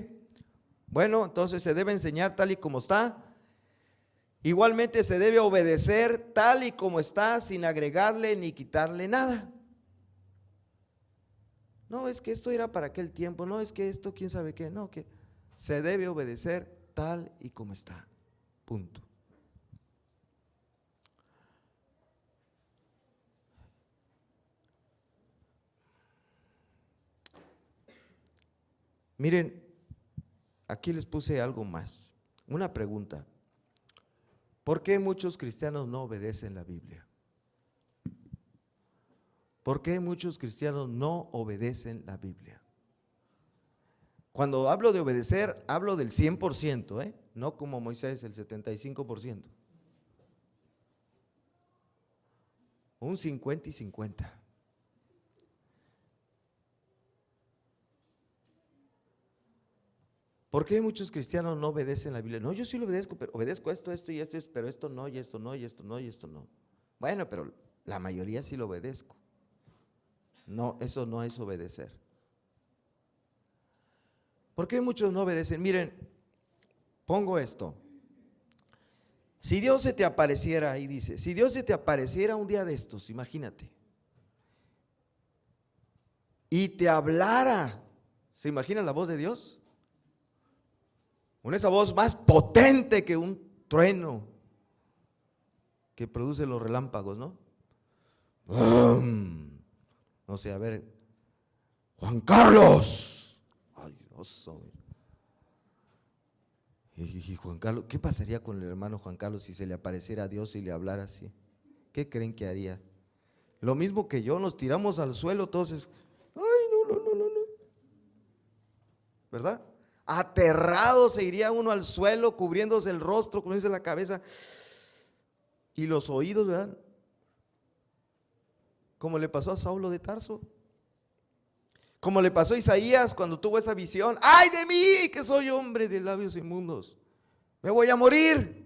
Bueno, entonces se debe enseñar tal y como está. Igualmente se debe obedecer tal y como está, sin agregarle ni quitarle nada. No, es que esto era para aquel tiempo, no, es que esto quién sabe qué, no, que se debe obedecer tal y como está, punto. Miren, aquí les puse algo más, una pregunta. ¿Por qué muchos cristianos no obedecen la Biblia? ¿Por qué muchos cristianos no obedecen la Biblia? Cuando hablo de obedecer, hablo del 100%, no como Moisés, el 75%. Un 50 y 50. ¿Por qué muchos cristianos no obedecen la Biblia? No, yo sí lo obedezco, pero obedezco esto y esto, pero esto no, y esto no, y esto no, y esto no. Bueno, pero la mayoría sí lo obedezco. No, eso no es obedecer. ¿Por qué muchos no obedecen? Miren, pongo esto. Si Dios se te apareciera, ahí dice, si Dios se te apareciera un día de estos, imagínate, y te hablara, ¿se imagina la voz de Dios? Con esa voz más potente que un trueno que produce los relámpagos, ¿no? ¡Bum! No sé, a ver, Juan Carlos. Ay, oso. Y Juan Carlos, ¿qué pasaría con el hermano Juan Carlos si se le apareciera a Dios y le hablara así? ¿Qué creen que haría? Lo mismo que yo, nos tiramos al suelo, entonces, ay, no. ¿Verdad? Aterrado se iría uno al suelo, cubriéndose el rostro, cubriéndose la cabeza y los oídos, ¿verdad? Como le pasó a Saulo de Tarso, como le pasó a Isaías cuando tuvo esa visión. ¡Ay de mí, que soy hombre de labios inmundos! ¡Me voy a morir!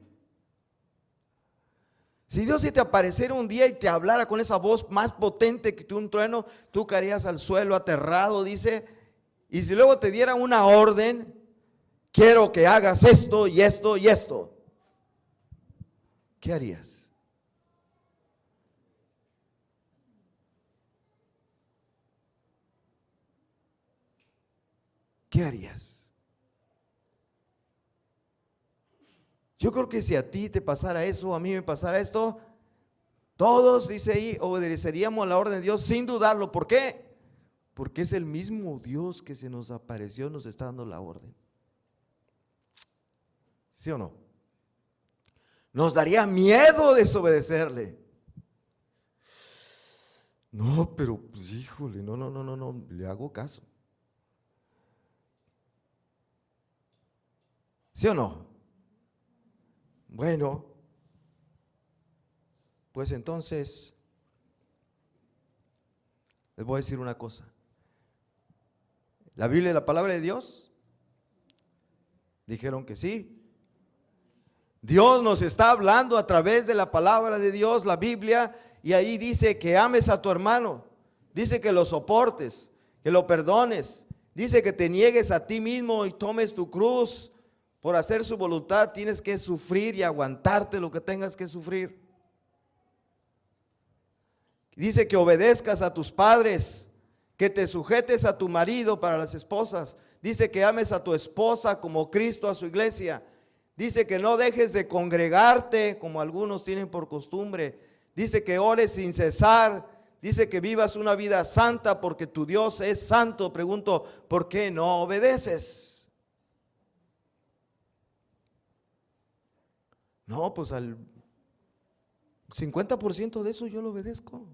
Si Dios se te apareciera un día y te hablara con esa voz más potente que un trueno, tú caerías al suelo aterrado, dice. Y si luego te diera una orden, quiero que hagas esto y esto y esto, ¿qué harías? ¿Qué harías? Yo creo que si a ti te pasara eso, a mí me pasara esto, todos, dice ahí, obedeceríamos a la orden de Dios sin dudarlo. ¿Por qué? Porque es el mismo Dios que se nos apareció, nos está dando la orden. ¿Sí o no? Nos daría miedo desobedecerle. No, pero pues híjole, no, le hago caso. ¿Sí o no? Bueno, pues entonces les voy a decir una cosa. La Biblia y la palabra de Dios dijeron que sí. Dios nos está hablando a través de la palabra de Dios, la Biblia, y ahí dice que ames a tu hermano, dice que lo soportes, que lo perdones, dice que te niegues a ti mismo y tomes tu cruz. Por hacer su voluntad tienes que sufrir y aguantarte lo que tengas que sufrir. Dice que obedezcas a tus padres, que te sujetes a tu marido para las esposas. Dice que ames a tu esposa como Cristo a su iglesia. Dice que no dejes de congregarte como algunos tienen por costumbre. Dice que ores sin cesar. Dice que vivas una vida santa porque tu Dios es santo. Pregunto, ¿por qué no obedeces? No, pues al 50% de eso yo lo obedezco.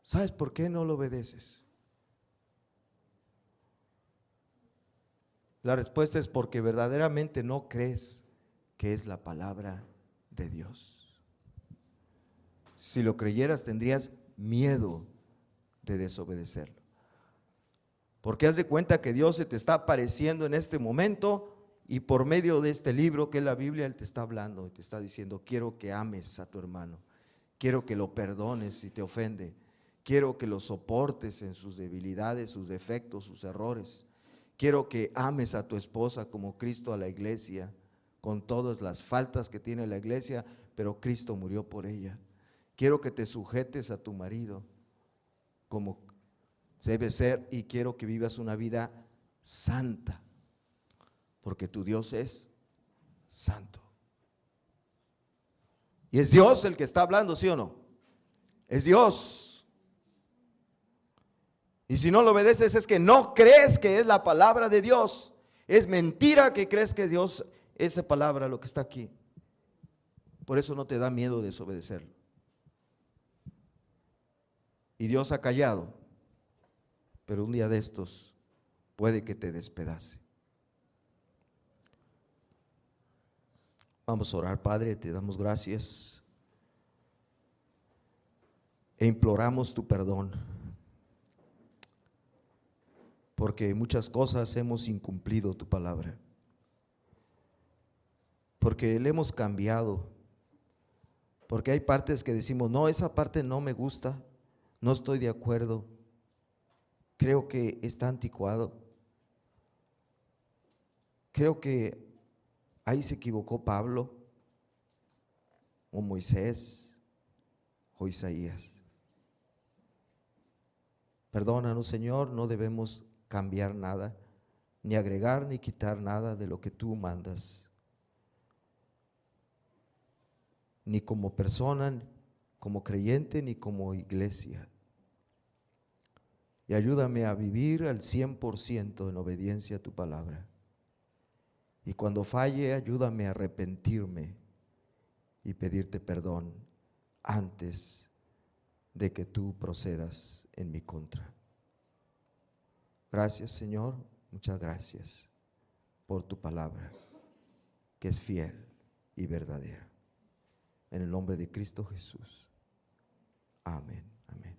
¿Sabes por qué no lo obedeces? La respuesta es porque verdaderamente no crees que es la palabra de Dios. Si lo creyeras tendrías miedo de desobedecerlo. Porque haz de cuenta que Dios se te está apareciendo en este momento y por medio de este libro que es la Biblia, Él te está hablando y te está diciendo, quiero que ames a tu hermano, quiero que lo perdones si te ofende, quiero que lo soportes en sus debilidades, sus defectos, sus errores, quiero que ames a tu esposa como Cristo a la iglesia, con todas las faltas que tiene la iglesia, pero Cristo murió por ella. Quiero que te sujetes a tu marido como debe ser y quiero que vivas una vida santa, porque tu Dios es santo. Y es Dios el que está hablando, ¿sí o no? Es Dios. Y si no lo obedeces es que no crees que es la palabra de Dios. Es mentira que crees que Dios, esa palabra, lo que está aquí. Por eso no te da miedo desobedecerlo. Y Dios ha callado, pero un día de estos puede que te despedace. Vamos a orar. Padre, te damos gracias e imploramos tu perdón, porque muchas cosas hemos incumplido tu palabra, porque le hemos cambiado, porque hay partes que decimos, no, esa parte no me gusta, no estoy de acuerdo. creo que está anticuado. Creo que ahí se equivocó Pablo, o Moisés, o Isaías. Perdónanos, Señor, no debemos cambiar nada, ni agregar ni quitar nada de lo que tú mandas, ni como persona, como creyente, ni como iglesia. Y ayúdame a vivir al 100% en obediencia a tu palabra. Y cuando falle, ayúdame a arrepentirme y pedirte perdón antes de que tú procedas en mi contra. Gracias, Señor, muchas gracias por tu palabra, que es fiel y verdadera. En el nombre de Cristo Jesús. Amén, amén.